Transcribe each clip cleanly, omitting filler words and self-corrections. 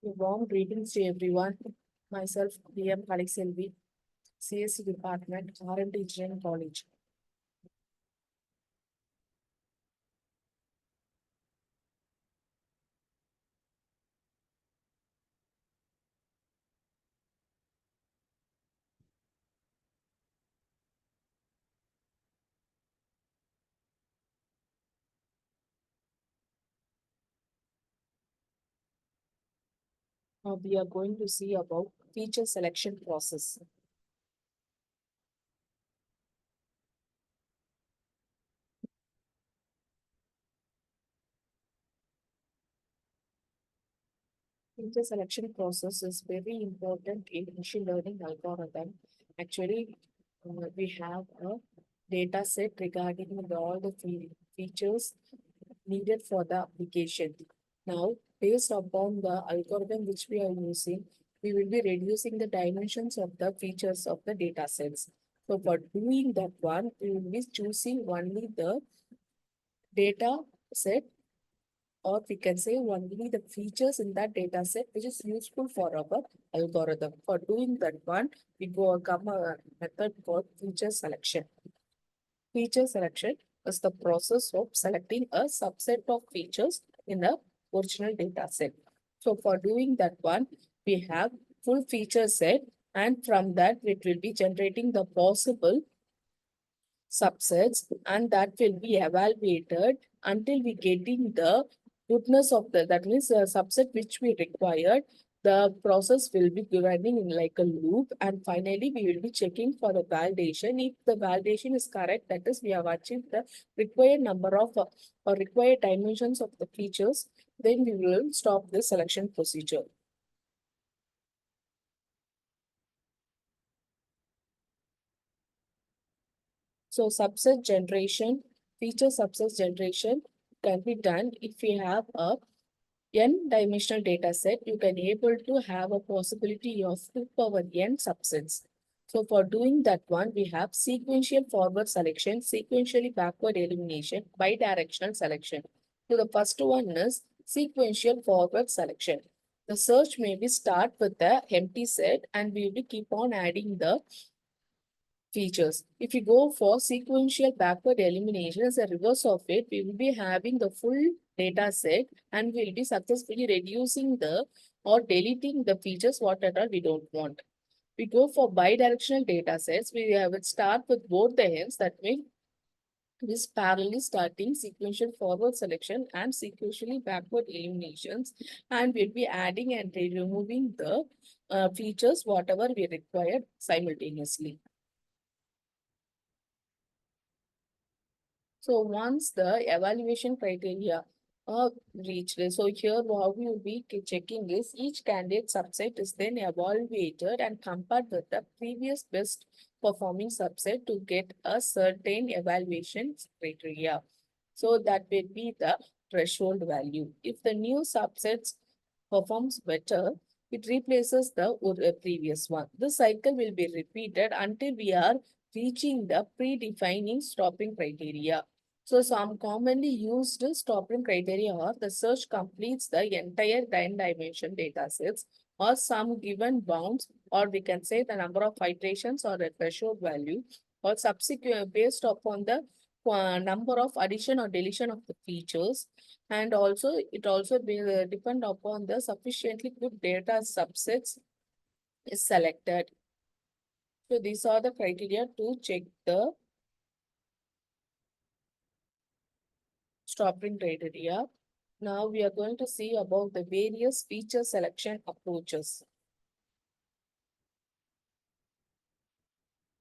A warm greetings to everyone. Myself, D.M.KALAI SELVI, CSE Department, RMDEC College. Now we are going to see about feature selection process. Feature selection process is very important in machine learning algorithm. Actually, we have a data set regarding all the features needed for the application. Now, based upon the algorithm which we are using, we will be reducing the dimensions of the features of the data sets. So for doing that one, we will be choosing only the data set, or we can say only the features in that data set which is useful for our algorithm. For doing that one, we come a method called feature selection. Feature selection is the process of selecting a subset of features in a original data set. So for doing that one, we have full feature set, and from that it will be generating the possible subsets, and that will be evaluated until we getting the goodness of that means a subset which we required. The process will be running in like a loop, and finally we will be checking for the validation. If the validation is correct, that is we have achieved the required number of or required dimensions of the features, then we will stop the selection procedure. So subset generation, feature subset generation can be done if we have a n-dimensional data set. You can able to have a possibility of 2 power n subsets. So for doing that one, we have sequential forward selection, sequentially backward elimination, bidirectional selection. So the first one is sequential forward selection. The search may be start with the empty set, and we will keep on adding the features. If you go for sequential backward elimination as a reverse of it, we will be having the full data set, and we'll be successfully reducing the or deleting the features whatever we don't want. We go for bidirectional data sets. We would start with both the ends. That means this parallelly starting sequential forward selection and sequentially backward eliminations, and we'll be adding and removing the features whatever we required simultaneously. So once the evaluation criteria are reached, so here how we will be checking is each candidate subset is then evaluated and compared with the previous best performing subset to get a certain evaluation criteria. So that will be the threshold value. If the new subsets performs better, it replaces the previous one. This cycle will be repeated until we are reaching the predefining stopping criteria. So some commonly used stopping criteria are the search completes the entire 10-dimension data sets, or some given bounds, or we can say the number of iterations or a threshold value, or subsequent based upon the number of addition or deletion of the features, and also it also depend upon the sufficiently good data subsets is selected. So these are the criteria to check the stopping criteria. Now we are going to see about the various feature selection approaches.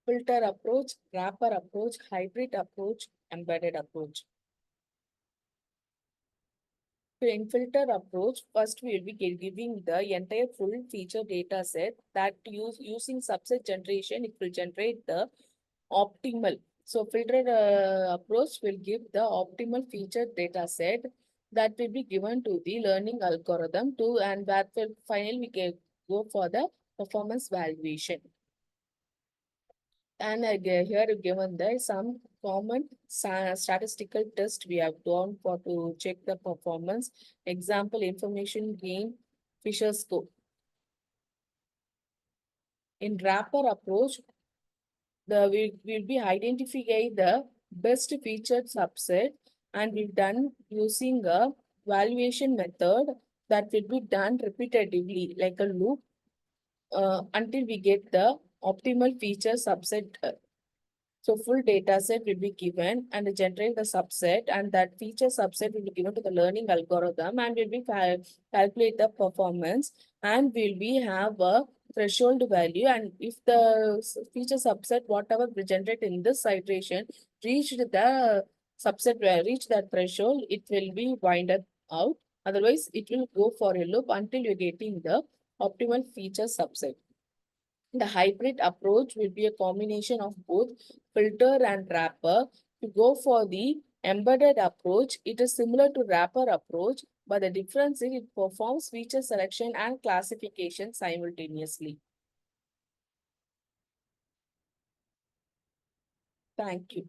Filter approach, wrapper approach, hybrid approach, embedded approach. So in filter approach, first we will be giving the entire full feature data set that using subset generation, it will generate the optimal. So filter approach will give the optimal feature data set that will be given to the learning algorithm to, and that will finally we can go for the performance valuation. And here given there some common statistical test we have done for to check the performance. Example, information gain, Fisher score. In wrapper approach, we'll be identifying the best featured subset, and we've done using a valuation method that will be done repetitively like a loop until we get the optimal feature subset. So full data set will be given and generate the subset, and that feature subset will be given to the learning algorithm, and will be calculate the performance, and will be have a threshold value, and if the feature subset whatever we generate in this iteration reached the subset reach that threshold, it will be winded out. Otherwise, it will go for a loop until you're getting the optimal feature subset. The hybrid approach will be a combination of both filter and wrapper. To go for the embedded approach, it is similar to wrapper approach, but the difference is it performs feature selection and classification simultaneously. Thank you.